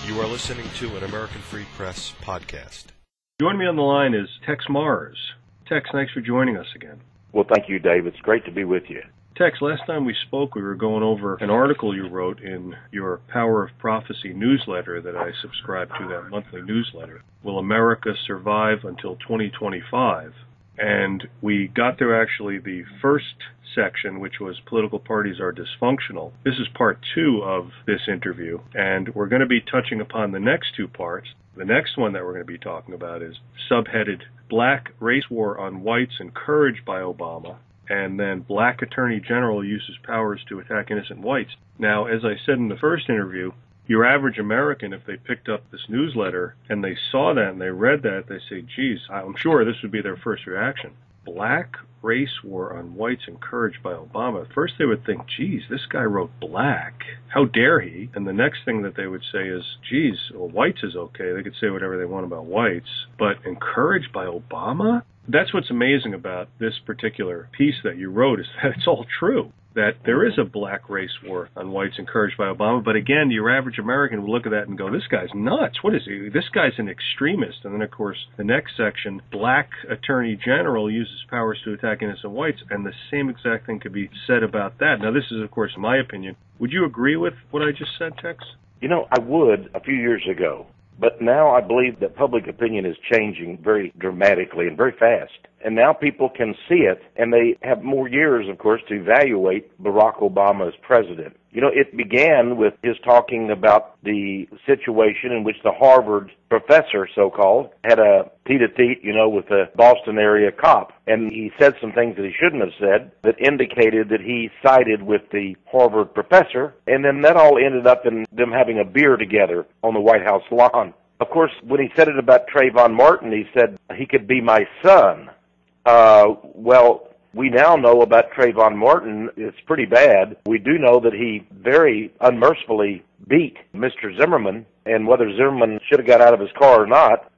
You are listening to an American Free Press podcast. Joining me on the line is Texe Marrs. Texe, thanks for joining us again. Well, thank you, Dave. It's great to be with you. Texe, last time we spoke, we were going over an article you wrote in your Power of Prophecy newsletter that I subscribe to, that monthly newsletter. Will America Survive Until 2025? And we got through actually the first section, which was Political Parties Are Dysfunctional. This is part 2 of this interview, and we're going to be touching upon the next 2 parts. The next one that we're going to be talking about is subheaded Black Race War on Whites Encouraged by Obama, and then Black Attorney General Uses Powers to Attack Innocent Whites. Now, as I said in the first interview, your average American, if they picked up this newsletter and they saw that and they read that, they say, geez, I'm sure this would be their first reaction. Black Race War on Whites Encouraged by Obama. First they would think, geez, this guy wrote black. How dare he? And the next thing that they would say is, geez, well, whites is okay. They could say whatever they want about whites. But encouraged by Obama? That's what's amazing about this particular piece that you wrote, is that it's all true. That there is a black race war on whites encouraged by Obama. But again, your average American will look at that and go, this guy's nuts. What is he? This guy's an extremist. And then, of course, the next section, Black Attorney General Uses Powers to Attack Innocent Whites. And the same exact thing could be said about that. Now, this is, of course, my opinion. Would you agree with what I just said, Texe? You know, I would a few years ago. But now I believe that public opinion is changing very dramatically and very fast. And now people can see it, and they have more years, of course, to evaluate Barack Obama as president. You know, it began with his talking about the situation in which the Harvard professor, so-called, had a tete-a-tete, with a Boston area cop. And he said some things that he shouldn't have said that indicated that he sided with the Harvard professor. And then that all ended up in them having a beer together on the White House lawn. Of course, when he said it about Trayvon Martin, he said he could be my son. Well, we now know about Trayvon Martin. It's pretty bad. We do know that he very unmercifully beat Mr. Zimmerman, and whether Zimmerman should have got out of his car or not,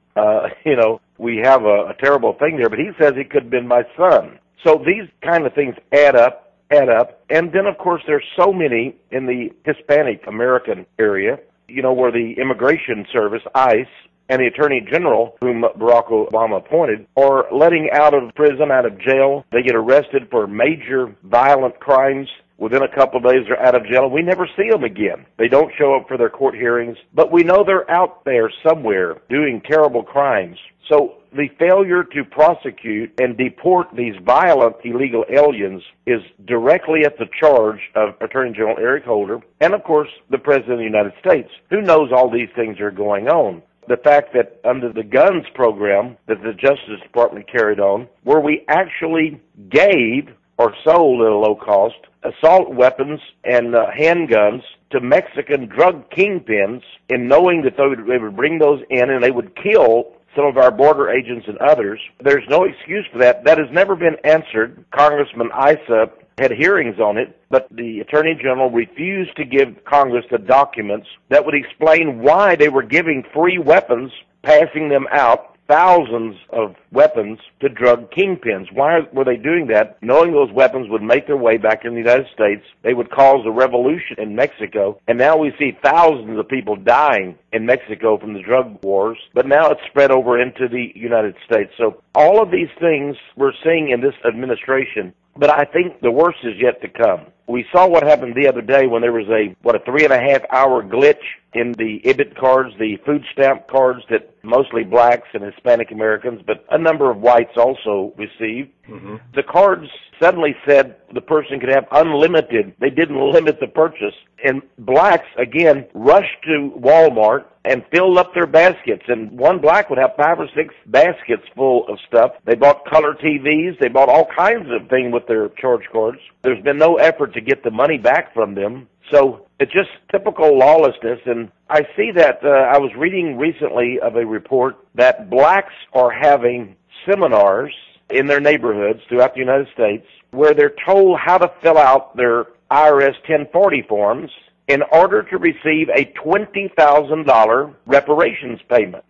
we have a terrible thing there, but he says he could have been my son. So these kind of things add up, and then, of course, there's so many in the Hispanic American area, where the Immigration Service, ICE, and the Attorney General, whom Barack Obama appointed, are letting out of prison, out of jail. They get arrested for major violent crimes. Within a couple of days, they're out of jail, and we never see them again. They don't show up for their court hearings, but we know they're out there somewhere doing terrible crimes. So the failure to prosecute and deport these violent illegal aliens is directly at the charge of Attorney General Eric Holder and, of course, the President of the United States, who knows all these things are going on. The fact that under the guns program that the Justice Department carried on, where we actually gave or sold at a low cost assault weapons and handguns to Mexican drug kingpins, in knowing that they would bring those in and they would kill some of our border agents and others. There's no excuse for that. That has never been answered. Congressman Issa had hearings on it, but the Attorney General refused to give Congress the documents that would explain why they were giving free weapons, passing them out, thousands of weapons, to drug kingpins. Why were they doing that? Knowing those weapons would make their way back in the United States, they would cause a revolution in Mexico, and now we see thousands of people dying in Mexico from the drug wars, but now it's spread over into the United States. So all of these things we're seeing in this administration, but I think the worst is yet to come. We saw what happened the other day when there was a 3.5-hour glitch in the IBIT cards, the food stamp cards that mostly blacks and Hispanic Americans, but a number of whites also received. Mm-hmm. The cards suddenly said the person could have unlimited. They didn't limit the purchase. And blacks, again, rushed to Walmart and filled up their baskets. And one black would have 5 or 6 baskets full of stuff. They bought color TVs. They bought all kinds of things with their charge cards. There's been no effort to get the money back from them. So it's just typical lawlessness. And I see that I was reading recently of a report that blacks are having seminars in their neighborhoods throughout the United States where they're told how to fill out their IRS 1040 forms in order to receive a $20,000 reparations payment.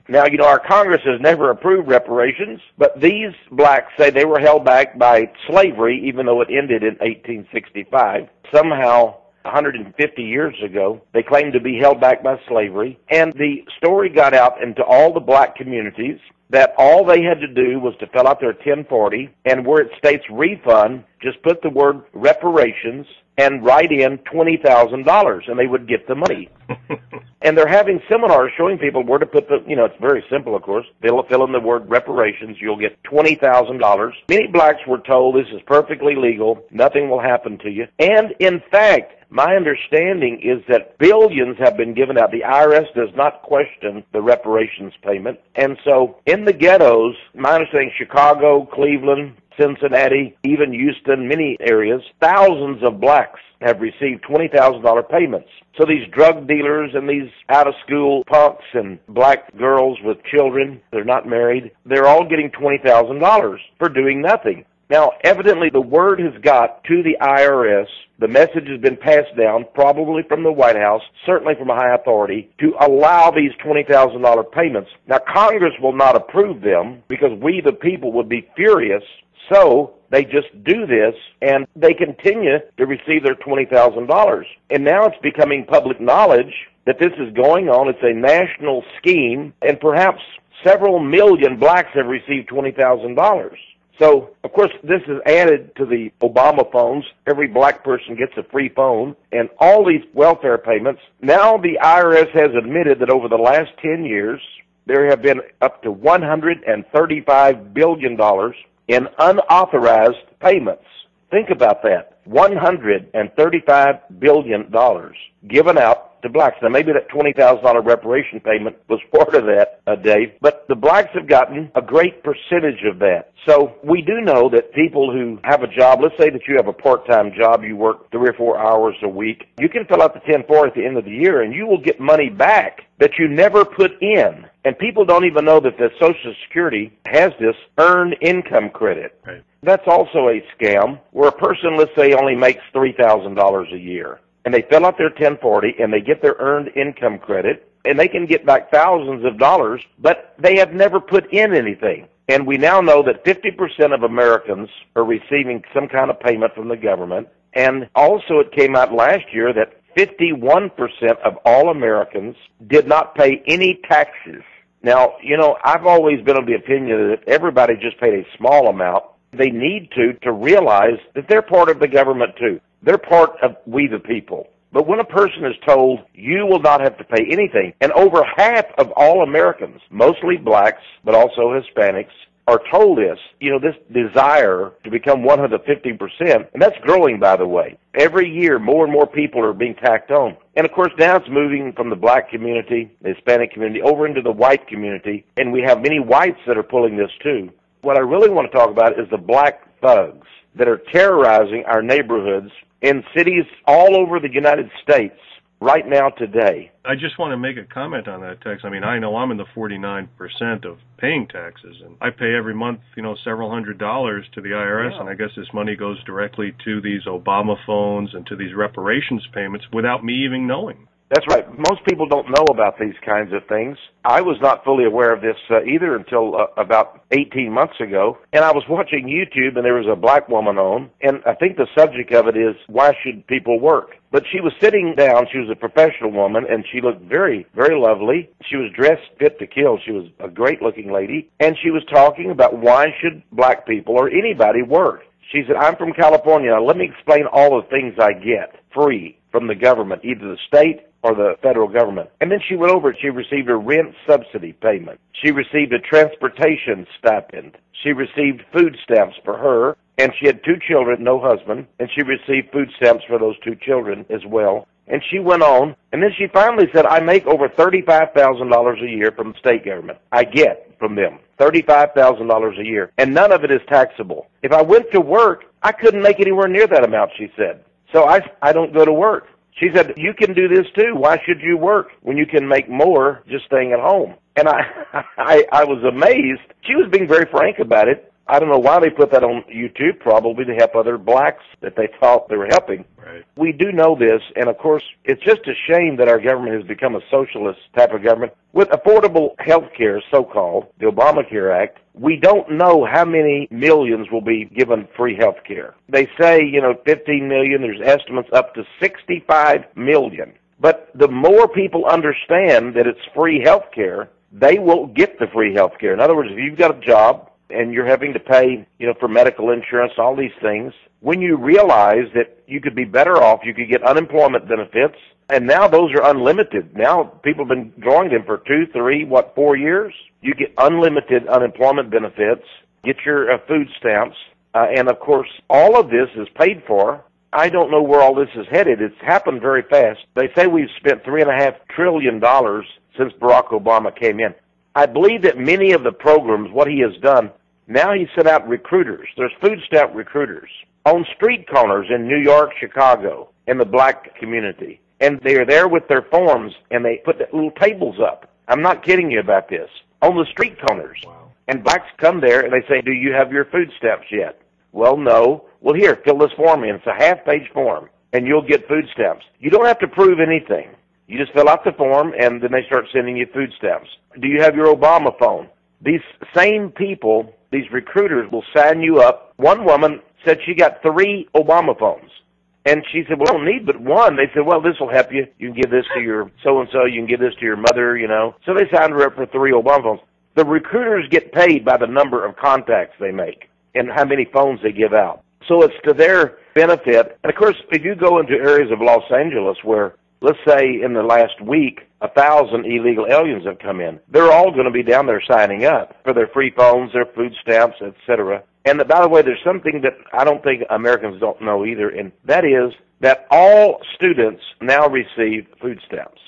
Now, our Congress has never approved reparations, but these blacks say they were held back by slavery, even though it ended in 1865. Somehow 150 years ago. They claimed to be held back by slavery. And the story got out into all the black communities that all they had to do was to fill out their 1040, and where it states refund, just put the word reparations and write in $20,000, and they would get the money. And they're having seminars showing people where to put the, it's very simple, of course. They'll fill in the word reparations. You'll get $20,000. Many blacks were told this is perfectly legal. Nothing will happen to you. And, in fact, my understanding is that billions have been given out. The IRS does not question the reparations payment. And so in the ghettos, my understanding, Chicago, Cleveland, Cincinnati, even Houston, many areas, thousands of blacks have received $20,000 payments. So these drug dealers and these out-of-school punks and black girls with children, they're not married, they're all getting $20,000 for doing nothing. Now, evidently, the word has got to the IRS. The message has been passed down, probably from the White House, certainly from a high authority, to allow these $20,000 payments. Now, Congress will not approve them because we, the people, would be furious. So they just do this, and they continue to receive their $20,000. And now it's becoming public knowledge that this is going on. It's a national scheme, and perhaps several million blacks have received $20,000. So, of course, this is added to the Obama phones. Every black person gets a free phone, and all these welfare payments. Now the IRS has admitted that over the last 10 years, there have been up to $135 billion in unauthorized payments. Think about that. $135 billion given out to blacks. Now, maybe that $20,000 reparation payment was part of that, Dave, but the blacks have gotten a great percentage of that. So we do know that people who have a job, let's say that you have a part-time job, you work 3 or 4 hours a week, you can fill out the 1040 at the end of the year, and you will get money back that you never put in. And people don't even know that the Social Security has this earned income credit. Right. That's also a scam where a person, let's say, only makes $3,000 a year. And they fill out their 1040 and they get their earned income credit, and they can get back thousands of dollars, but they have never put in anything. And we now know that 50% of Americans are receiving some kind of payment from the government. And also it came out last year that 51% of all Americans did not pay any taxes. Now, I've always been of the opinion that if everybody just paid a small amount, they need to realize that they're part of the government too. They're part of we the people. But when a person is told, you will not have to pay anything, and over half of all Americans, mostly blacks, but also Hispanics, are told this, this desire to become 150%, and that's growing, by the way. Every year, more and more people are being tacked on. And, of course, now it's moving from the black community, the Hispanic community, over into the white community, and we have many whites that are pulling this too. What I really want to talk about is the black thugs that are terrorizing our neighborhoods in cities all over the United States right now today. I just want to make a comment on that, Tex. I mean, I know I'm in the 49% of paying taxes, and I pay every month, several $100s to the IRS, Yeah. and I guess this money goes directly to these Obama phones and to these reparations payments without me even knowing. That's right. Most people don't know about these kinds of things. I was not fully aware of this either until about 18 months ago. And I was watching YouTube, and there was a black woman on, and I think the subject of it is, why should people work? But she was sitting down. She was a professional woman, and she looked very, very lovely. She was dressed fit to kill. She was a great-looking lady. And she was talking about why should black people or anybody work. She said, I'm from California. Now, let me explain all the things I get free from the government, either the state or the federal government. And then she went over it. She received a rent subsidy payment. She received a transportation stipend. She received food stamps for her, and she had 2 children, no husband, and she received food stamps for those 2 children as well. And she went on, and then she finally said, I make over $35,000 a year from the state government. I get from them $35,000 a year, and none of it is taxable. If I went to work, I couldn't make anywhere near that amount, she said. So I don't go to work. She said, you can do this too. Why should you work when you can make more just staying at home? And I was amazed. She was being very frank about it. I don't know why they put that on YouTube, probably to help other blacks that they thought they were helping. Right. We do know this, and of course, it's just a shame that our government has become a socialist type of government. With affordable health care, so-called, the Obamacare Act, we don't know how many millions will be given free health care. They say, 15 million, there's estimates up to 65 million. But the more people understand that it's free health care, they will get the free health care. In other words, if you've got a job and you're having to pay, for medical insurance, all these things, when you realize that you could be better off, you could get unemployment benefits, and now those are unlimited. Now people have been drawing them for 2, 3, 4 years. You get unlimited unemployment benefits, get your food stamps, and of course all of this is paid for. I don't know where all this is headed. It's happened very fast. They say we've spent $3.5 trillion since Barack Obama came in. I believe that many of the programs, what he has done, now he's sent out recruiters. There's food stamp recruiters on street corners in New York, Chicago, in the black community. And they are there with their forms, and they put little tables up. I'm not kidding you about this. On the street corners. Wow. And blacks come there, and they say, do you have your food stamps yet? Well, no. Well, here, fill this form in. It's a half-page form, and you'll get food stamps. You don't have to prove anything. You just fill out the form, and then they start sending you food stamps. Do you have your Obama phone? These same people, these recruiters, will sign you up. One woman said she got 3 Obama phones. And she said, well, I don't need but one. They said, well, this will help you. You can give this to your so-and-so. You can give this to your mother, So they signed her up for 3 Obama phones. The recruiters get paid by the number of contacts they make and how many phones they give out. So it's to their benefit. And, of course, if you go into areas of Los Angeles where, let's say, in the last week, 1,000 illegal aliens have come in, they're all going to be down there signing up for their free phones, their food stamps, etc. And by the way, there's something that I don't think Americans don't know either, and that is that all students now receive food stamps.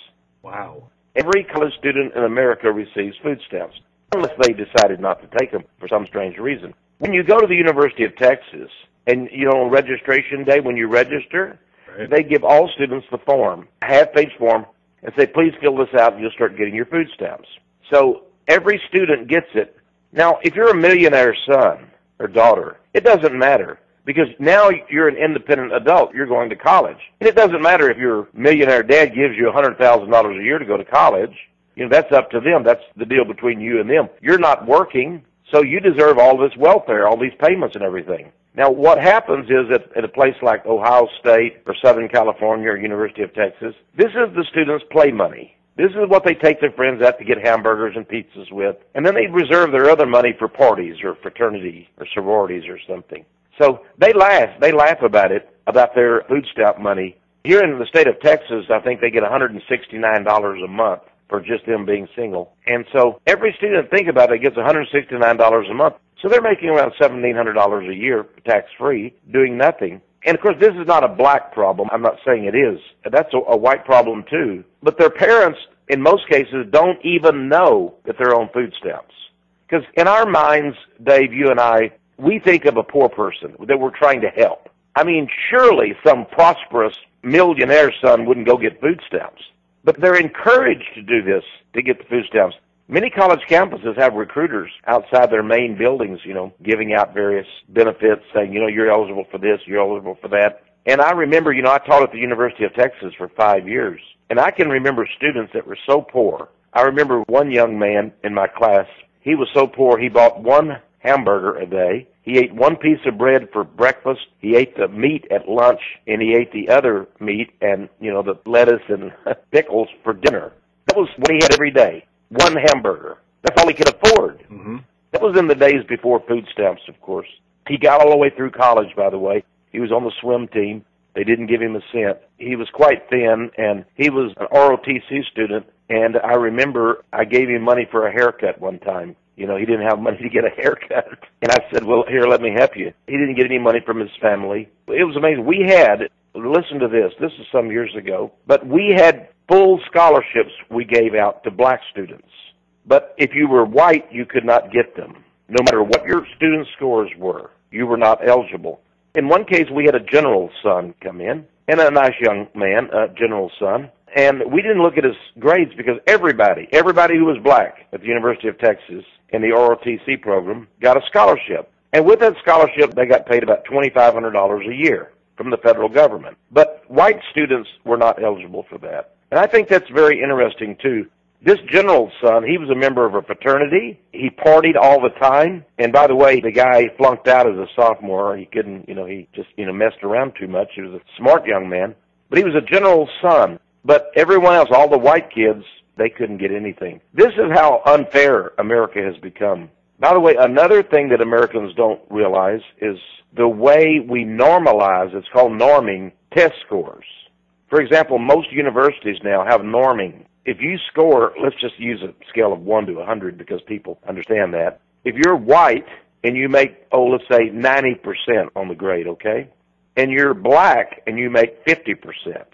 Wow. Every college student in America receives food stamps, unless they decided not to take them for some strange reason. When you go to the University of Texas, and, on registration day, when you register, Right. They give all students the form, a half-page form, and say, please fill this out and you'll start getting your food stamps. So every student gets it. Now, if you're a millionaire son or daughter, it doesn't matter because now you're an independent adult. You're going to college. And it doesn't matter if your millionaire dad gives you $100,000 a year to go to college. That's up to them. That's the deal between you and them. You're not working, so you deserve all this welfare, all these payments and everything. Now, what happens is at a place like Ohio State or Southern California or University of Texas, this is the students' play money. This is what they take their friends out to get hamburgers and pizzas with. And then they reserve their other money for parties or fraternity or sororities or something. So they laugh. They laugh about it, about their food stamp money. Here in the state of Texas, I think they get $169 a month for just them being single. And so every student, think about it, gets $169 a month. So they're making around $1,700 a year tax-free, doing nothing. And, of course, this is not a black problem. I'm not saying it is. That's a white problem, too. But their parents, in most cases, don't even know that they're on food stamps. Because in our minds, Dave, you and I, we think of a poor person that we're trying to help. I mean, surely some prosperous millionaire son wouldn't go get food stamps. But they're encouraged to do this, to get the food stamps. Many college campuses have recruiters outside their main buildings, giving out various benefits, saying, you're eligible for this, you're eligible for that. And I remember, I taught at the University of Texas for 5 years, and I can remember students that were so poor. I remember one young man in my class, he was so poor, he bought 1 hamburger a day. He ate 1 piece of bread for breakfast. He ate the meat at lunch, and he ate the other meat and, the lettuce and pickles for dinner. That was what he had every day. 1 hamburger. That's all he could afford. Mm-hmm. That was in the days before food stamps, of course. He got all the way through college, by the way. He was on the swim team. They didn't give him a cent. He was quite thin, and he was an ROTC student, and I remember I gave him money for a haircut one time. He didn't have money to get a haircut. And I said, well, here, let me help you. He didn't get any money from his family. It was amazing. We had, listen to this is some years ago, but we had full scholarships we gave out to black students. But if you were white, you could not get them. No matter what your student scores were, you were not eligible. In one case, we had a general's son come in, and a nice young man, a general's son, and we didn't look at his grades because everybody who was black at the University of Texas in the ROTC program got a scholarship. And with that scholarship, they got paid about $2,500 a year from the federal government. But white students were not eligible for that. And I think that's very interesting, too. This general's son, he was a member of a fraternity. He partied all the time. And by the way, the guy flunked out as a sophomore. He couldn't, he just, messed around too much. He was a smart young man. But he was a general's son. But everyone else, all the white kids, they couldn't get anything. This is how unfair America has become. By the way, another thing that Americans don't realize is the way we normalize, it's called norming, test scores. For example, most universities now have norming. If you score, let's just use a scale of 1 to 100 because people understand that. If you're white and you make, let's say 90% on the grade, okay? And you're black and you make 50%,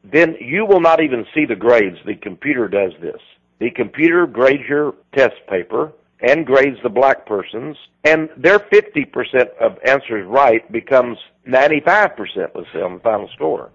then you will not even see the grades. The computer does this. The computer grades your test paper and grades the black person's, and their 50% of answers right becomes 95%, let's say, on the final score.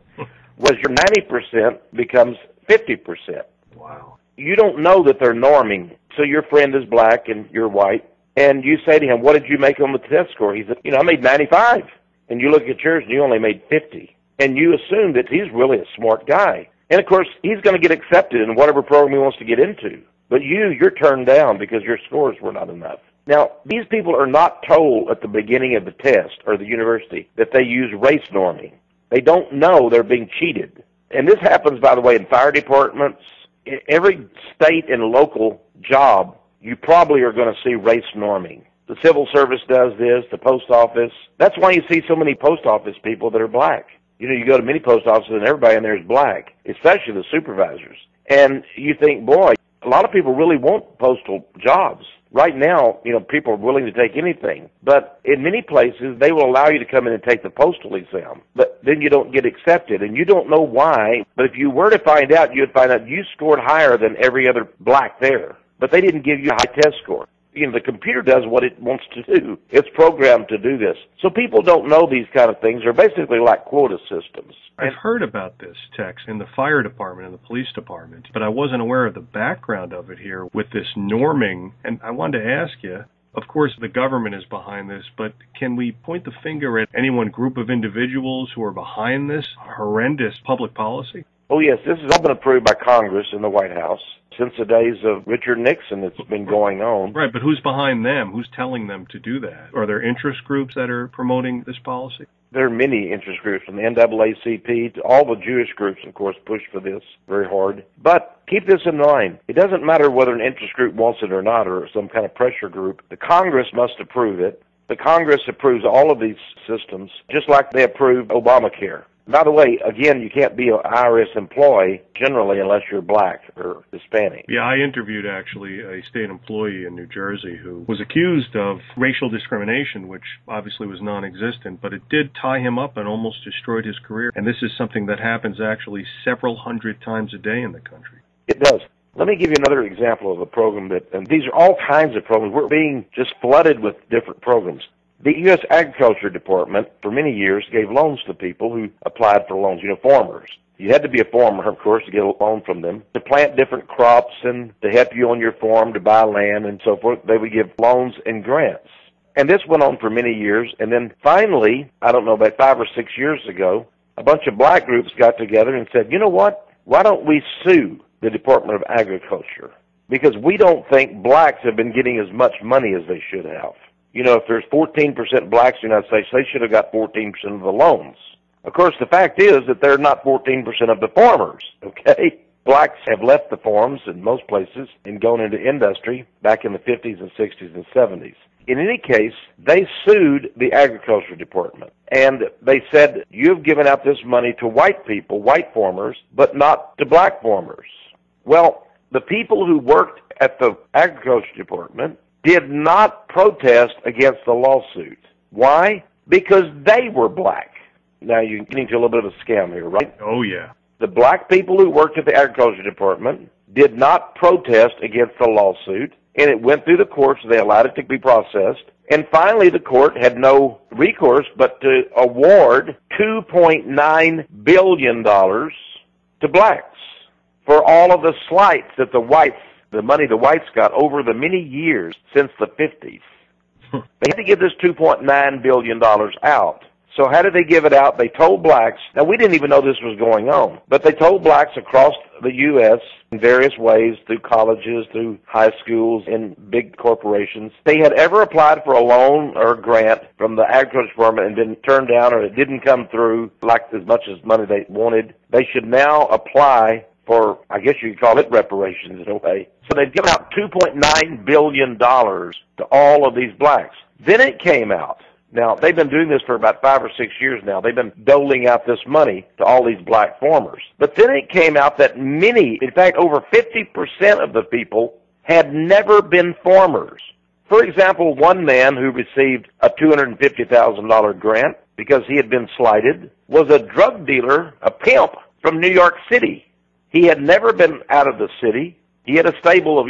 Whereas your 90% becomes 50%. Wow. You don't know that they're norming. So your friend is black and you're white, and you say to him, what did you make on the test score? He said, I made 95. And you look at yours and you only made 50. And you assume that he's really a smart guy. And of course, he's going to get accepted in whatever program he wants to get into. But you're turned down because your scores were not enough. Now, these people are not told at the beginning of the test or the university that they use race norming. They don't know they're being cheated. And this happens, by the way, in fire departments. In every state and local job, you probably are going to see race norming. The civil service does this, the post office. That's why you see so many post office people that are black. You go to many post offices and everybody in there is black, especially the supervisors. And you think, boy, a lot of people really want postal jobs. Right now, people are willing to take anything. But in many places, they will allow you to come in and take the postal exam. But then you don't get accepted, and you don't know why. But if you were to find out, you would find out you scored higher than every other black there. But they didn't give you a high test score. The computer does what it wants to do. It's programmed to do this. So people don't know these kind of things. They're basically like quota systems. I've heard about this, Tex, in the fire department and the police department, but I wasn't aware of the background of it here with this norming. And I wanted to ask you, of course, the government is behind this, but can we point the finger at any one group of individuals who are behind this horrendous public policy? Oh, yes. This has all been approved by Congress in the White House. Since the days of Richard Nixon, it's been going on. Right, but who's behind them? Who's telling them to do that? Are there interest groups that are promoting this policy? There are many interest groups, from the NAACP to all the Jewish groups, of course, push for this very hard. But keep this in mind. It doesn't matter whether an interest group wants it or not, or some kind of pressure group. The Congress must approve it. The Congress approves all of these systems, just like they approved Obamacare. By the way, again, you can't be an IRS employee generally unless you're black or Hispanic. Yeah, I interviewed actually a state employee in New Jersey who was accused of racial discrimination, which obviously was non-existent, but it did tie him up and almost destroyed his career. And this is something that happens actually several hundred times a day in the country. It does. Let me give you another example of a program and these are all kinds of programs. We're being just flooded with different programs. The U.S. Agriculture Department, for many years, gave loans to people who applied for loans, farmers. You had to be a farmer, of course, to get a loan from them, to plant different crops and to help you on your farm, to buy land and so forth. They would give loans and grants. And this went on for many years. And then finally, I don't know, about 5 or 6 years ago, a bunch of black groups got together and said, you know what? Why don't we sue the Department of Agriculture? Because we don't think blacks have been getting as much money as they should have. If there's 14% blacks in the United States, they should have got 14% of the loans. Of course, the fact is that they're not 14% of the farmers, okay? Blacks have left the farms in most places and gone into industry back in the 50s and 60s and 70s. In any case, they sued the Agriculture Department, and they said, you've given out this money to white people, white farmers, but not to black farmers. Well, the people who worked at the Agriculture Department did not protest against the lawsuit. Why? Because they were black. Now, you're getting to a little bit of a scam here, right? Oh, yeah. The black people who worked at the Agriculture Department did not protest against the lawsuit, and it went through the courts. They allowed it to be processed. And finally, the court had no recourse but to award $2.9 billion to blacks for all of the slights that the money the whites got over the many years since the 50s. They had to give this $2.9 billion out. So how did they give it out? They told blacks, now we didn't even know this was going on, but they told blacks across the U.S. in various ways, through colleges, through high schools, in big corporations, they had ever applied for a loan or a grant from the Agriculture Department and been turned down, or it didn't come through like as much as money they wanted. They should now apply for, I guess you could call it reparations in a way. So they've given out $2.9 billion to all of these blacks. Then it came out. Now, they've been doing this for about 5 or 6 years now. They've been doling out this money to all these black farmers. But then it came out that many, in fact, over 50% of the people had never been farmers. For example, one man who received a $250,000 grant because he had been slighted was a drug dealer, a pimp from New York City. He had never been out of the city. He had a stable of,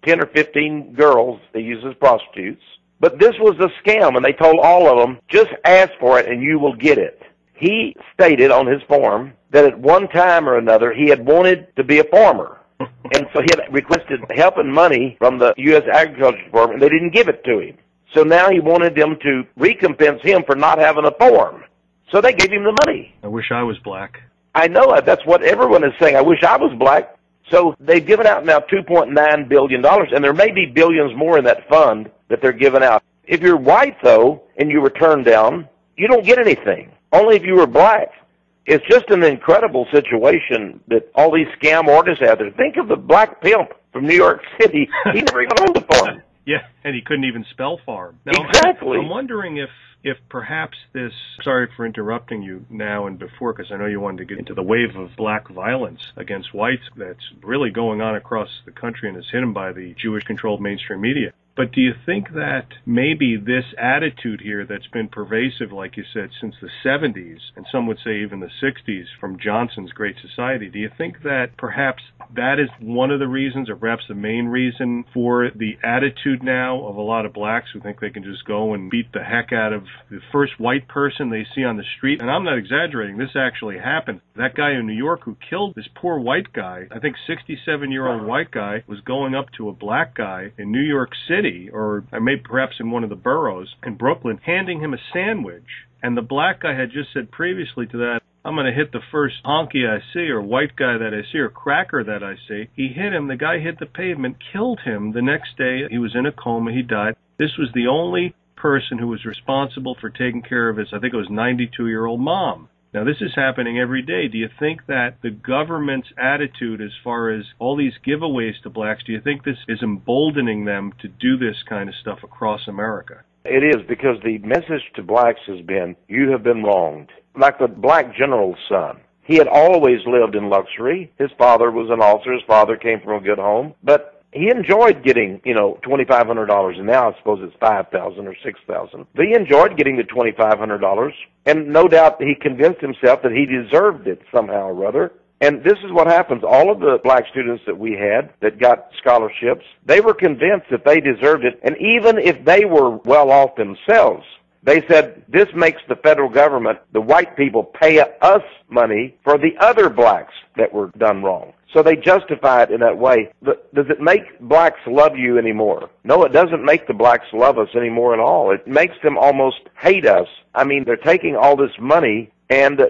10 or 15 girls they used as prostitutes. But this was a scam, and they told all of them, just ask for it and you will get it. He stated on his form that at one time or another he had wanted to be a farmer. And so he had requested help and money from the U.S. Agriculture Department. They didn't give it to him. So now he wanted them to recompense him for not having a farm. So they gave him the money. I wish I was black. I know. That's what everyone is saying. I wish I was black. So they've given out now $2.9 billion, and there may be billions more in that fund that they're giving out. If you're white, though, and you were turned down, you don't get anything. Only if you were black. It's just an incredible situation that all these scam artists out there. Think of the black pimp from New York City. He never even owned a farm. Yeah, and he couldn't even spell farm. Now, exactly. I'm wondering if perhaps this, sorry for interrupting you now and before, because I know you wanted to get into the wave of black violence against whites that's really going on across the country and is hidden by the Jewish-controlled mainstream media. But do you think that maybe this attitude here that's been pervasive, like you said, since the 70s, and some would say even the 60s, from Johnson's Great Society, do you think that perhaps that is one of the reasons, or perhaps the main reason for the attitude now of a lot of blacks who think they can just go and beat the heck out of the first white person they see on the street? And I'm not exaggerating. This actually happened. That guy in New York who killed this poor white guy, I think 67-year-old white guy, was going up to a black guy in New York City, or maybe perhaps in one of the boroughs in Brooklyn, handing him a sandwich. And the black guy had just said previously to that, I'm going to hit the first honky I see, or white guy that I see, or cracker that I see. He hit him. The guy hit the pavement, killed him. The next day, he was in a coma. He died. This was the only person who was responsible for taking care of his, I think it was 92-year-old mom. Now, this is happening every day. Do you think that the government's attitude as far as all these giveaways to blacks, do you think this is emboldening them to do this kind of stuff across America? It is, because the message to blacks has been, you have been wronged. Like the black general's son. He had always lived in luxury. His father was an officer. His father came from a good home. But he enjoyed getting, $2,500, and now I suppose it's $5,000 or $6,000. But he enjoyed getting the $2,500, and no doubt he convinced himself that he deserved it somehow or other. And this is what happens. All of the black students that we had that got scholarships, they were convinced that they deserved it, and even if they were well off themselves, they said, this makes the federal government, the white people, pay us money for the other blacks that were done wrong. So they justify it in that way. But does it make blacks love you anymore? No, it doesn't make the blacks love us anymore at all. It makes them almost hate us. I mean, they're taking all this money, and,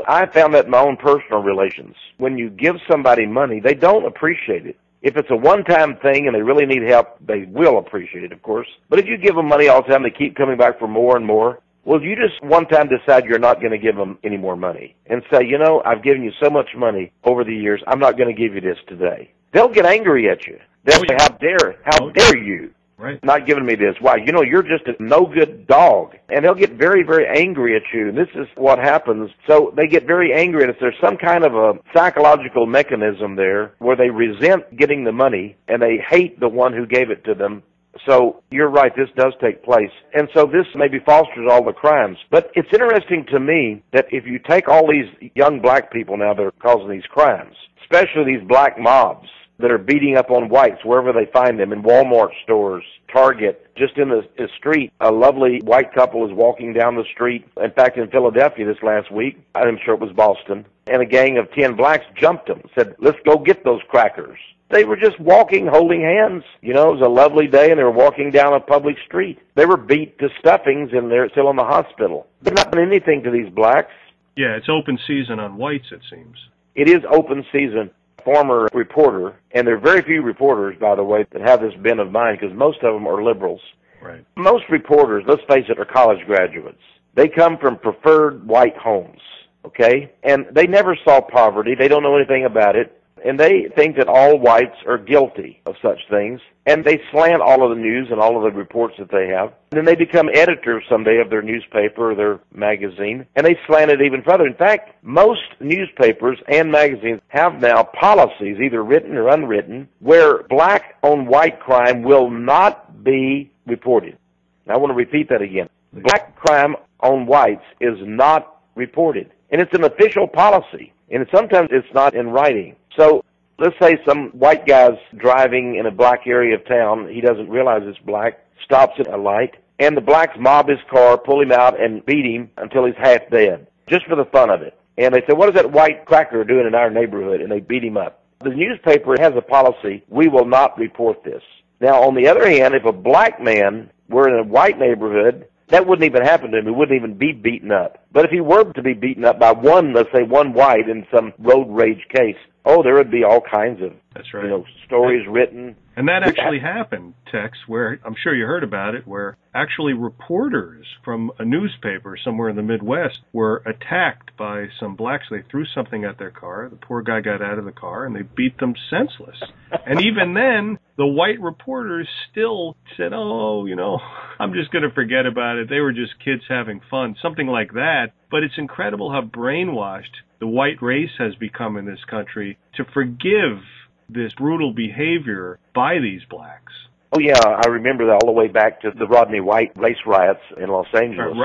I found that in my own personal relations. When you give somebody money, they don't appreciate it. If it's a one-time thing and they really need help, they will appreciate it, of course. But if you give them money all the time, they keep coming back for more and more. Well, you just one time decide you're not going to give them any more money and say, I've given you so much money over the years, I'm not going to give you this today. They'll get angry at you. They'll say, how dare you? Right. Not giving me this. Why? You're just a no-good dog. And they'll get very, very angry at you. And this is what happens. So they get very angry at us. There's some kind of a psychological mechanism there where they resent getting the money and they hate the one who gave it to them. So you're right, this does take place. And so this maybe fosters all the crimes. But it's interesting to me that if you take all these young black people now that are causing these crimes, especially these black mobs that are beating up on whites wherever they find them, in Walmart stores, Target, just in the street, a lovely white couple was walking down the street. In fact, in Philadelphia this last week, I'm sure it was Boston, and a gang of 10 blacks jumped them, said, let's go get those crackers. They were just walking, holding hands. You know, it was a lovely day, and they were walking down a public street. They were beat to stuffings, and they're still in the hospital. They've not done anything to these blacks. Yeah, it's open season on whites, it seems. It is open season. Former reporter, and there are very few reporters, by the way, that have this bent of mind, because most of them are liberals. Right. Most reporters, let's face it, are college graduates. They come from preferred white homes, okay? And they never saw poverty. They don't know anything about it. And they think that all whites are guilty of such things. And they slant all of the news and all of the reports that they have. And then they become editors someday of their newspaper or their magazine. And they slant it even further. In fact, most newspapers and magazines have now policies, either written or unwritten, where black on white crime will not be reported. Now, I want to repeat that again. Black crime on whites is not reported. And it's an official policy. And sometimes it's not in writing. So let's say some white guy's driving in a black area of town. He doesn't realize it's black, stops at a light, and the blacks mob his car, pull him out, and beat him until he's half dead, just for the fun of it. And they say, what is that white cracker doing in our neighborhood? And they beat him up. The newspaper has a policy, we will not report this. Now, on the other hand, if a black man were in a white neighborhood, that wouldn't even happen to him. He wouldn't even be beaten up. But if he were to be beaten up by one, let's say one white in some road rage case, oh, there would be all kinds of, that's right, stories written. And that actually happened, Tex, where I'm sure you heard about it, where actually reporters from a newspaper somewhere in the Midwest were attacked by some blacks. They threw something at their car. The poor guy got out of the car, and they beat them senseless. And even then, the white reporters still said, oh, I'm just going to forget about it. They were just kids having fun, something like that. But it's incredible how brainwashed the white race has become in this country to forgive this brutal behavior by these blacks. Oh, yeah, I remember that all the way back to the Rodney White race riots in Los Angeles.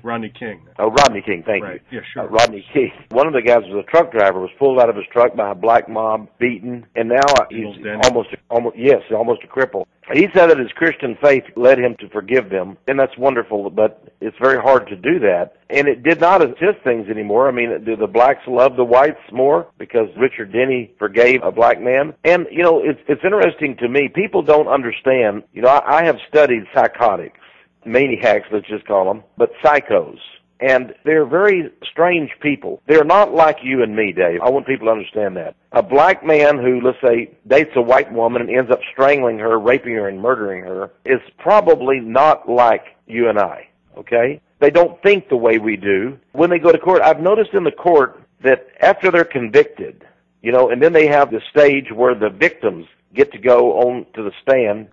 Rodney King. Oh, Rodney King, thank you. Yeah, sure. Rodney King. One of the guys was a truck driver, was pulled out of his truck by a black mob, beaten, and now he's almost a cripple. He said that his Christian faith led him to forgive them, and that's wonderful, but it's very hard to do that. And it did not assist things anymore. I mean, do the blacks love the whites more because Richard Denny forgave a black man? And, it's interesting to me. People don't understand. I have studied psychotics, maniacs, let's just call them, but psychos. And they're very strange people. They're not like you and me, Dave. I want people to understand that. A black man who, let's say, dates a white woman and ends up strangling her, raping her, and murdering her is probably not like you and I, okay? They don't think the way we do. When they go to court, I've noticed in the court that after they're convicted, and then they have the stage where the victims get to go on to the stand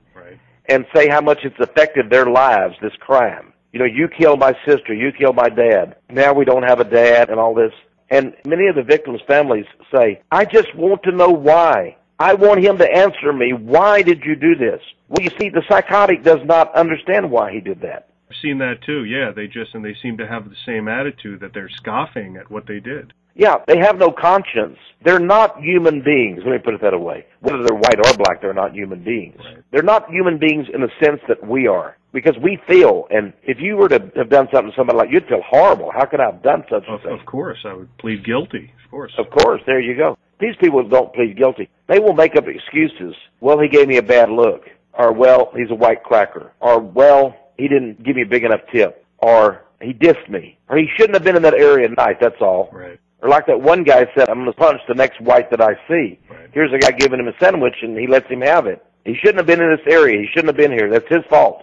and say how much it's affected their lives, this crime. You killed my sister, you killed my dad. Now we don't have a dad and all this. And many of the victims' families say, I just want to know why. I want him to answer me. Why did you do this? Well, you see, the psychotic does not understand why he did that. I've seen that too, yeah. They seem to have the same attitude that they're scoffing at what they did. Yeah, they have no conscience. They're not human beings. Let me put it that way. Whether they're white or black, they're not human beings. Right. They're not human beings in the sense that we are. Because we feel, and if you were to have done something to somebody like, you'd feel horrible. How could I have done such a thing? Of course, I would plead guilty, of course. Of course, there you go. These people don't plead guilty. They will make up excuses. Well, he gave me a bad look. Or, well, he's a white cracker. Or, well, he didn't give me a big enough tip. Or, he dissed me. Or, he shouldn't have been in that area at night, that's all. Right. Or like that one guy said, I'm going to punch the next white that I see. Right. Here's a guy giving him a sandwich, and he lets him have it. He shouldn't have been in this area. He shouldn't have been here. That's his fault.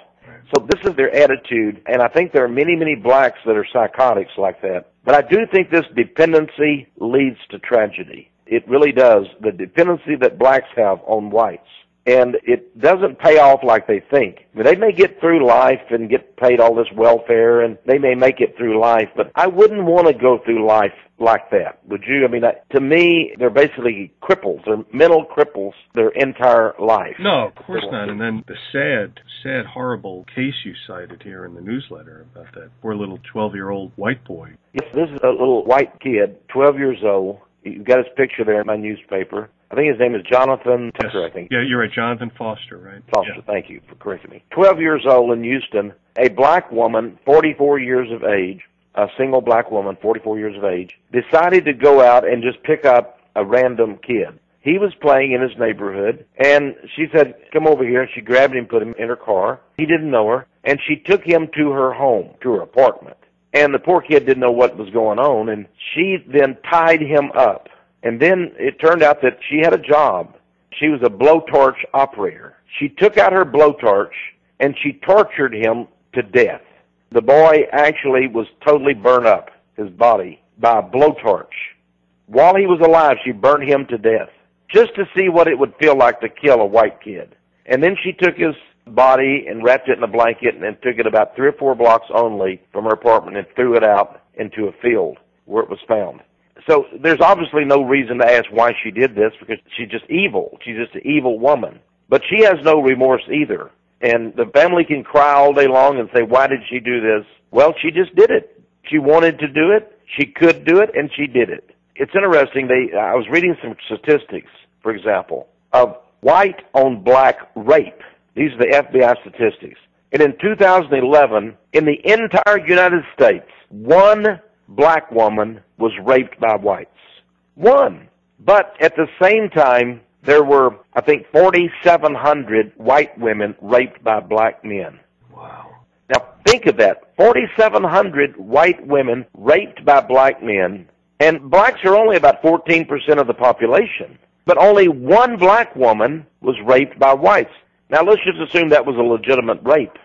So this is their attitude, and I think there are many, many blacks that are psychotics like that. But I do think this dependency leads to tragedy. It really does. The dependency that blacks have on whites. And it doesn't pay off like they think. I mean, they may get through life and get paid all this welfare, and they may make it through life, but I wouldn't want to go through life like that, would you? I mean, to me, they're basically cripples. They're mental cripples their entire life. No, of course not. And then the sad, horrible case you cited here in the newsletter about that poor little 12-year-old white boy. Yes, this is a little white kid, 12 years old. You've got his picture there in my newspaper. I think his name is Jonathan Tucker, I think. Yeah, you're right, Jonathan Foster, right? Foster, yeah. Thank you for correcting me. 12 years old in Houston, a black woman, 44 years of age, a single black woman, 44 years of age, decided to go out and just pick up a random kid. He was playing in his neighborhood, and she said, come over here, and she grabbed him, put him in her car. He didn't know her, and she took him to her home, to her apartment. And the poor kid didn't know what was going on, and she then tied him up. And then it turned out that she had a job. She was a blowtorch operator. She took out her blowtorch, and she tortured him to death. The boy actually was totally burned up, his body, by a blowtorch. While he was alive, she burned him to death, just to see what it would feel like to kill a white kid. And then she took his body and wrapped it in a blanket and then took it about 3 or 4 blocks only from her apartment and threw it out into a field where it was found. So there's obviously no reason to ask why she did this, because she's just evil. She's just an evil woman. But she has no remorse either. And the family can cry all day long and say, why did she do this? Well, she just did it. She wanted to do it, she could do it, and she did it. It's interesting, I was reading some statistics, for example, of white on black rape. These are the FBI statistics. And in 2011, in the entire United States, 1 black woman was raped by whites. 1. But at the same time, there were, I think, 4,700 white women raped by black men. Wow. Now, think of that. 4,700 white women raped by black men, and blacks are only about 14% of the population. But only 1 black woman was raped by whites. Now, let's just assume that was a legitimate rape.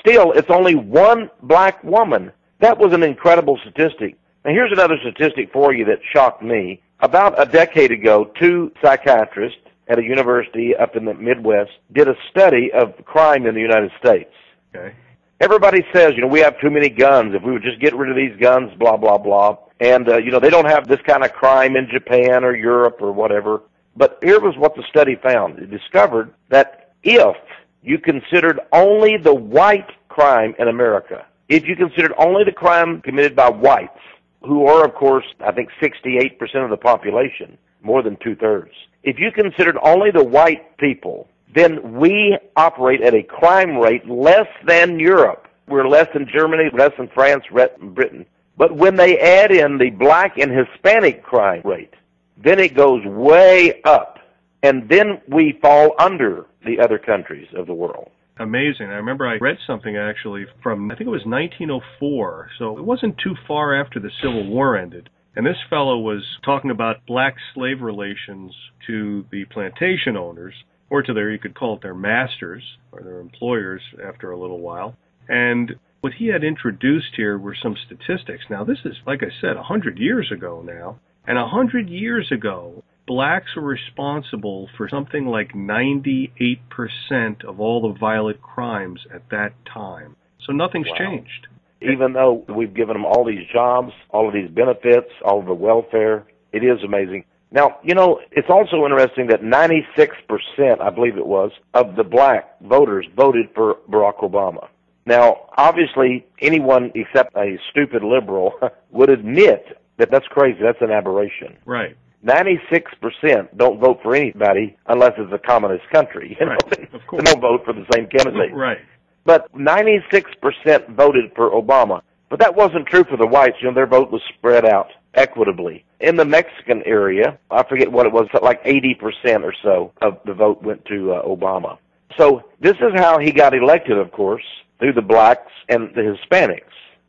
Still, it's only 1 black woman. That was an incredible statistic. Now, here's another statistic for you that shocked me. About a decade ago, 2 psychiatrists at a university up in the Midwest did a study of crime in the United States. Okay. Everybody says, we have too many guns. If we would just get rid of these guns, blah, blah, blah. And, they don't have this kind of crime in Japan or Europe or whatever. But here was what the study found. It discovered that if you considered only the white crime in America, if you considered only the crime committed by whites, who are, of course, I think 68% of the population, more than 2/3. If you considered only the white people, then we operate at a crime rate less than Europe. We're less than Germany, less than France, less than Britain. But when they add in the black and Hispanic crime rate, then it goes way up. And then we fall under the other countries of the world. Amazing. I remember I read something actually from, I think it was 1904, so it wasn't too far after the Civil War ended. And this fellow was talking about black slave relations to the plantation owners, or to their, you could call it their masters, or their employers after a little while. And what he had introduced here were some statistics. Now, this is, like I said, 100 years ago now. And 100 years ago, blacks were responsible for something like 98% of all the violent crimes at that time. So nothing's changed. Even though we've given them all these jobs, all of these benefits, all of the welfare, it is amazing. Now, it's also interesting that 96%, I believe it was, of the black voters voted for Barack Obama. Now, obviously, anyone except a stupid liberal would admit that that's crazy. That's an aberration. Right. 96% don't vote for anybody unless it's a communist country. Right. Of course. They don't vote for the same candidate. Right. But 96% voted for Obama. But that wasn't true for the whites. Their vote was spread out equitably. In the Mexican area, I forget what it was, like 80% or so of the vote went to Obama. So this is how he got elected, of course, through the blacks and the Hispanics.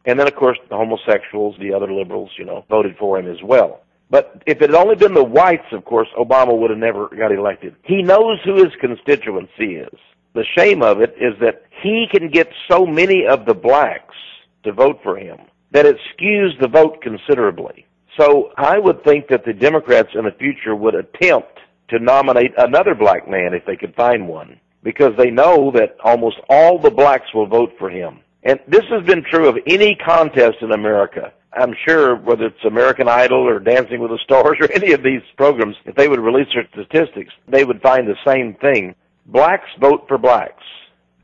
And then, of course, the homosexuals, the other liberals, voted for him as well. But if it had only been the whites, of course, Obama would have never got elected. He knows who his constituency is. The shame of it is that he can get so many of the blacks to vote for him that it skews the vote considerably. So I would think that the Democrats in the future would attempt to nominate another black man if they could find one, because they know that almost all the blacks will vote for him. And this has been true of any contest in America. I'm sure whether it's American Idol or Dancing with the Stars or any of these programs, if they would release their statistics, they would find the same thing. Blacks vote for blacks.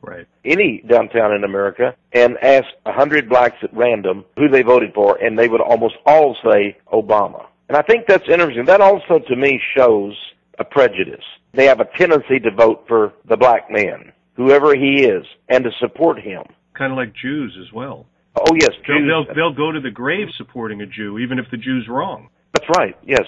Right. Any downtown in America, and ask 100 blacks at random who they voted for, and they would almost all say Obama. And I think that's interesting. That also, to me, shows a prejudice. They have a tendency to vote for the black man, whoever he is, and to support him. Kind of like Jews as well. Oh, yes, Jews. They'll go to the grave supporting a Jew, even if the Jew's wrong. That's right. Yes.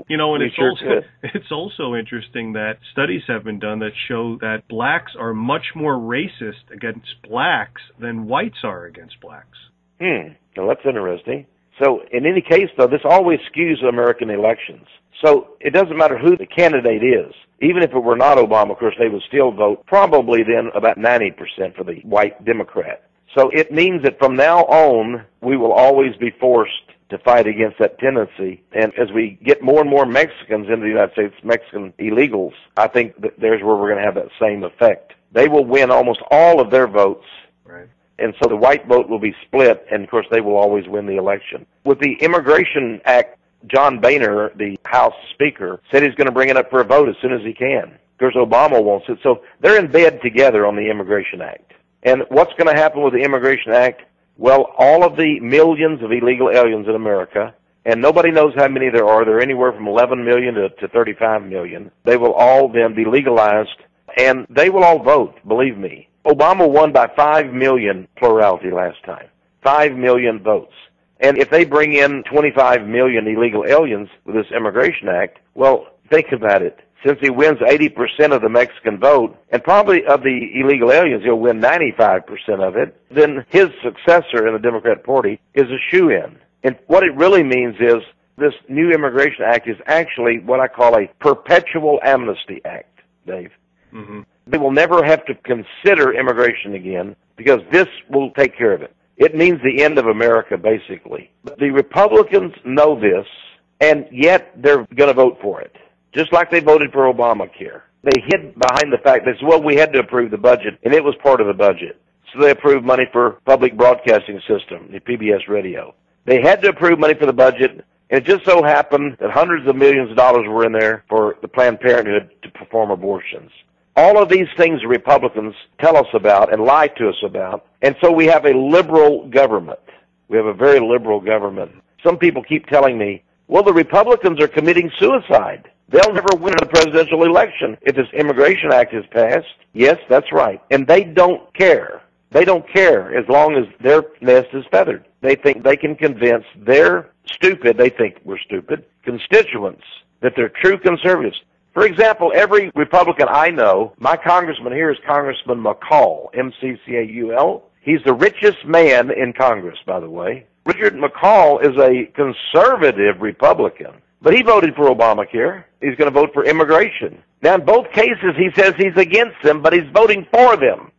You know, and We it's sure also could. it's also interesting that studies have been done that show that blacks are much more racist against blacks than whites are against blacks. Well, that's interesting. So in any case, though, this always skews American elections. So it doesn't matter who the candidate is. Even if it were not Obama, of course, they would still vote probably then about 90% for the white Democrat. So it means that from now on, we will always be forced to fight against that tendency. And as we get more and more Mexicans into the United States, Mexican illegals, I think that there's where we're going to have that same effect. They will win almost all of their votes. Right. And so the white vote will be split, and of course they will always win the election. With the Immigration Act, John Boehner, the House Speaker, said he's going to bring it up for a vote as soon as he can. Of course, Obama wants it. So they're in bed together on the Immigration Act. And what's going to happen with the Immigration Act? Well, all of the millions of illegal aliens in America, and nobody knows how many there are. They're anywhere from 11 million to 35 million. They will all then be legalized, and they will all vote, believe me. Obama won by 5 million plurality last time. 5 million votes. And if they bring in 25 million illegal aliens with this Immigration Act, well, think about it. Since he wins 80% of the Mexican vote, and probably of the illegal aliens, he'll win 95% of it, then his successor in the Democrat Party is a shoo-in. And what it really means is this new Immigration Act is actually what I call a perpetual amnesty act, Dave. Mm-hmm. They will never have to consider immigration again because this will take care of it. It means the end of America, basically. But the Republicans know this, and yet they're going to vote for it. Just like they voted for Obamacare. They hid behind the fact that, well, we had to approve the budget, and it was part of the budget. So they approved money for public broadcasting system, the PBS radio. They had to approve money for the budget, and it just so happened that hundreds of millions of dollars were in there for the Planned Parenthood to perform abortions. All of these things the Republicans tell us about and lie to us about, and so we have a liberal government. We have a very liberal government. Some people keep telling me, well, the Republicans are committing suicide. They'll never win a presidential election if this Immigration Act is passed. Yes, that's right. And they don't care. They don't care as long as their nest is feathered. They think they can convince their stupid, they think we're stupid, constituents that they're true conservatives. For example, every Republican I know, my congressman here is Congressman McCall, M-C-C-A-U-L. He's the richest man in Congress, by the way. Richard McCall is a conservative Republican. But he voted for Obamacare. He's going to vote for immigration. Now, in both cases, he says he's against them, but he's voting for them.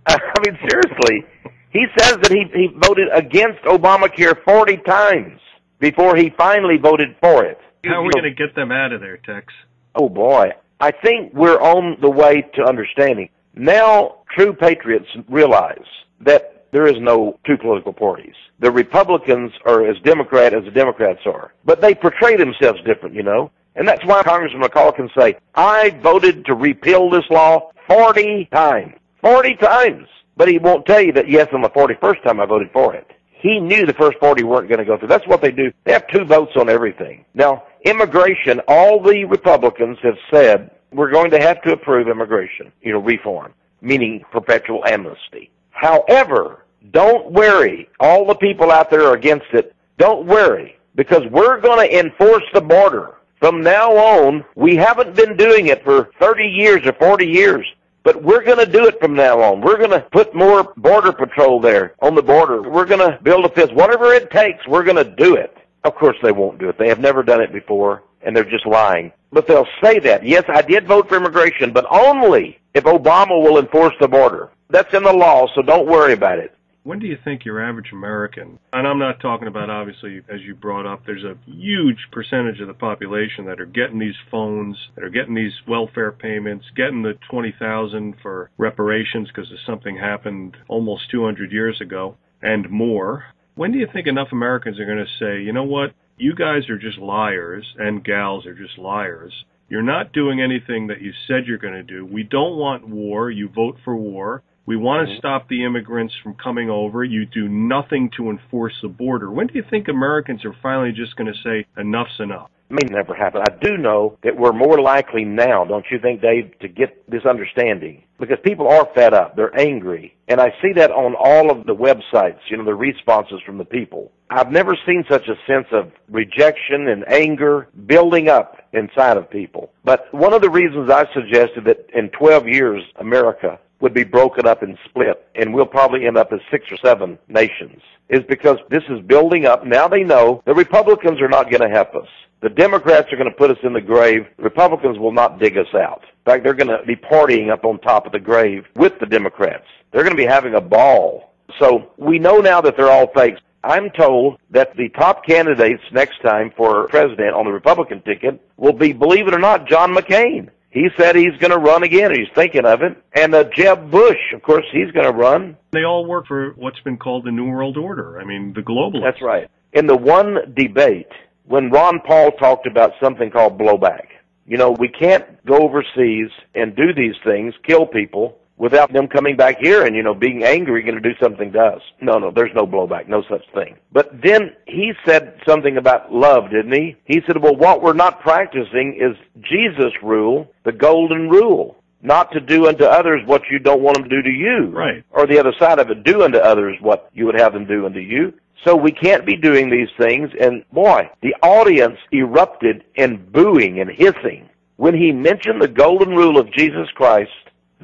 I mean, seriously. He says that he voted against Obamacare 40 times before he finally voted for it. How are we going to get them out of there, Tex? Oh, boy. I think we're on the way to understanding. Now, true patriots realize that there is no two political parties. The Republicans are as Democrat as the Democrats are. But they portray themselves different, you know. And that's why Congressman McCall can say, I voted to repeal this law 40 times. 40 times. But he won't tell you that, yes, on the 41st time I voted for it. He knew the first 40 weren't going to go through. That's what they do. They have two votes on everything. Now, immigration, all the Republicans have said, we're going to have to approve immigration, reform, meaning perpetual amnesty. However, don't worry. All the people out there are against it. Don't worry, because we're going to enforce the border. From now on, we haven't been doing it for 30 years or 40 years, but we're going to do it from now on. We're going to put more border patrol there on the border. We're going to build a fence. Whatever it takes, we're going to do it. Of course, they won't do it. They have never done it before, and they're just lying. But they'll say that, yes, I did vote for immigration, but only if Obama will enforce the border. That's in the law, so don't worry about it. When do you think your average American, and I'm not talking about, obviously, as you brought up, there's a huge percentage of the population that are getting these phones, that are getting these welfare payments, getting the $20,000 for reparations because of something happened almost 200 years ago and more. When do you think enough Americans are going to say, you know what, you guys are just liars and gals are just liars. You're not doing anything that you said you're going to do. We don't want war. You vote for war. We want to stop the immigrants from coming over. You do nothing to enforce the border. When do you think Americans are finally just going to say, enough's enough? may never happen. I do know that we're more likely now, don't you think, Dave, to get this understanding? Because people are fed up. They're angry. And I see that on all of the websites, the responses from the people. I've never seen such a sense of rejection and anger building up inside of people. But one of the reasons I suggested that in 12 years, America would be broken up and split, and we'll probably end up as 6 or 7 nations, is because this is building up. Now they know the Republicans are not going to help us. The Democrats are going to put us in the grave. The Republicans will not dig us out. In fact, they're going to be partying up on top of the grave with the Democrats. They're going to be having a ball. So we know now that they're all fakes. I'm told that the top candidates next time for president on the Republican ticket will be, believe it or not, John McCain. He said he's going to run again, or he's thinking of it. And Jeb Bush, of course, he's going to run. They all work for what's been called the New World Order. I mean, the globalists. That's right. In the one debate, when Ron Paul talked about something called blowback, we can't go overseas and do these things, kill people, without them coming back here and, being angry, going to do something to us. No, there's no blowback, no such thing. But then he said something about love, didn't he? He said, well, what we're not practicing is Jesus' rule, the golden rule, not to do unto others what you don't want them to do to you. Right. Or the other side of it, do unto others what you would have them do unto you. So we can't be doing these things. And boy, the audience erupted in booing and hissing. When he mentioned the golden rule of Jesus Christ,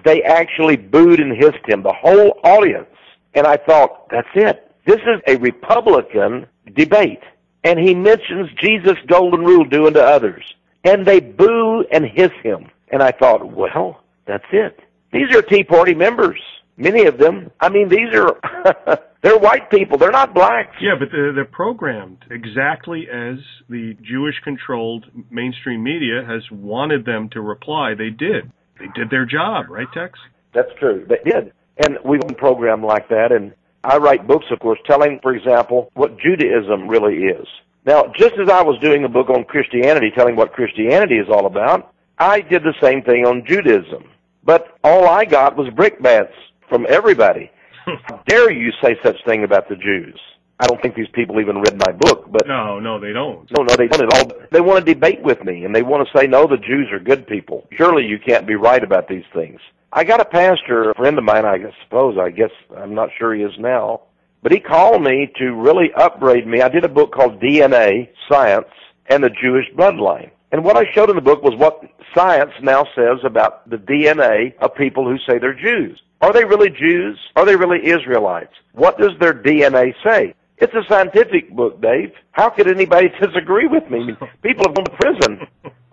they actually booed and hissed him, the whole audience. And I thought, that's it. This is a Republican debate. And he mentions Jesus' golden rule, do unto others. And they boo and hiss him. And I thought, well, that's it. These are Tea Party members, many of them. I mean, these are, they're white people. They're not blacks. Yeah, but they're programmed exactly as the Jewish-controlled mainstream media has wanted them to reply. They did. They did their job, right, Tex? That's true. They did. And we've been programmed like that. And I write books, of course, telling, for example, what Judaism really is. Now, just as I was doing a book on Christianity, telling what Christianity is all about, I did the same thing on Judaism. But all I got was brickbats from everybody. How dare you say such thing about the Jews? I don't think these people even read my book, but... No, they don't. No, they don't at all. They want to debate with me, and they want to say, no, the Jews are good people. Surely you can't be right about these things. I got a pastor, a friend of mine, I'm not sure he is now, but he called me to really upbraid me. I did a book called DNA, Science, and the Jewish Bloodline. And what I showed in the book was what science now says about the DNA of people who say they're Jews. Are they really Jews? Are they really Israelites? What does their DNA say? It's a scientific book, Dave. How could anybody disagree with me? I mean, people have gone to prison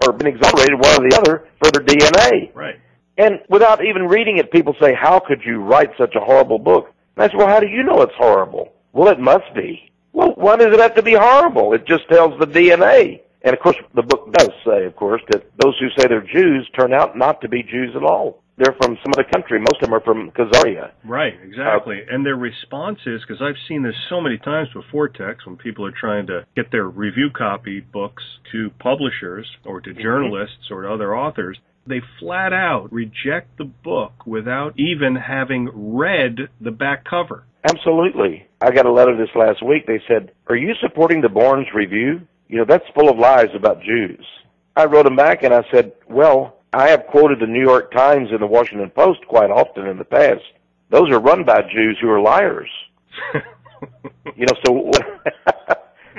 or been exonerated, one or the other, for their DNA. Right. And without even reading it, people say, how could you write such a horrible book? And I said, well, how do you know it's horrible? Well, it must be. Well, why does it have to be horrible? It just tells the DNA. And, of course, the book does say, of course, that those who say they're Jews turn out not to be Jews at all. They're from some other country. Most of them are from Gahary. Right, exactly. And their response is, because I've seen this so many times before, Tex, when people are trying to get their review copy books to publishers or to journalists or to other authors, they flat out reject the book without even having read the back cover. Absolutely. I got a letter this last week. They said, are you supporting the Barnes Review? That's full of lies about Jews. I wrote them back and I said, well, I have quoted the New York Times and the Washington Post quite often in the past. Those are run by Jews who are liars. So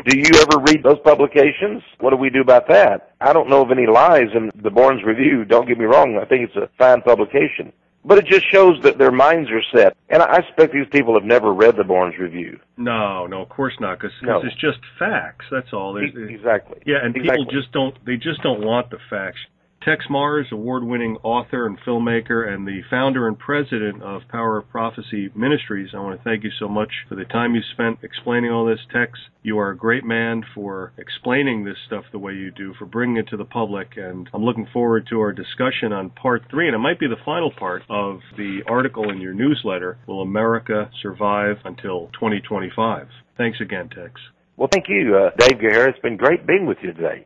do you ever read those publications? What do we do about that? I don't know of any lies in the Barnes Review. Don't get me wrong. I think it's a fine publication. But it just shows that their minds are set. And I suspect these people have never read the Barnes Review. No, of course not, because it's just facts. That's all. Exactly. Yeah, and people just don't want the facts. Texe Marrs, award-winning author and filmmaker and the founder and president of Power of Prophecy Ministries, I want to thank you so much for the time you spent explaining all this, Tex. You are a great man for explaining this stuff the way you do, for bringing it to the public, and I'm looking forward to our discussion on part 3, and it might be the final part of the article in your newsletter, Will America Survive Until 2025? Thanks again, Tex. Well, thank you, Dave Gahary. It's been great being with you today.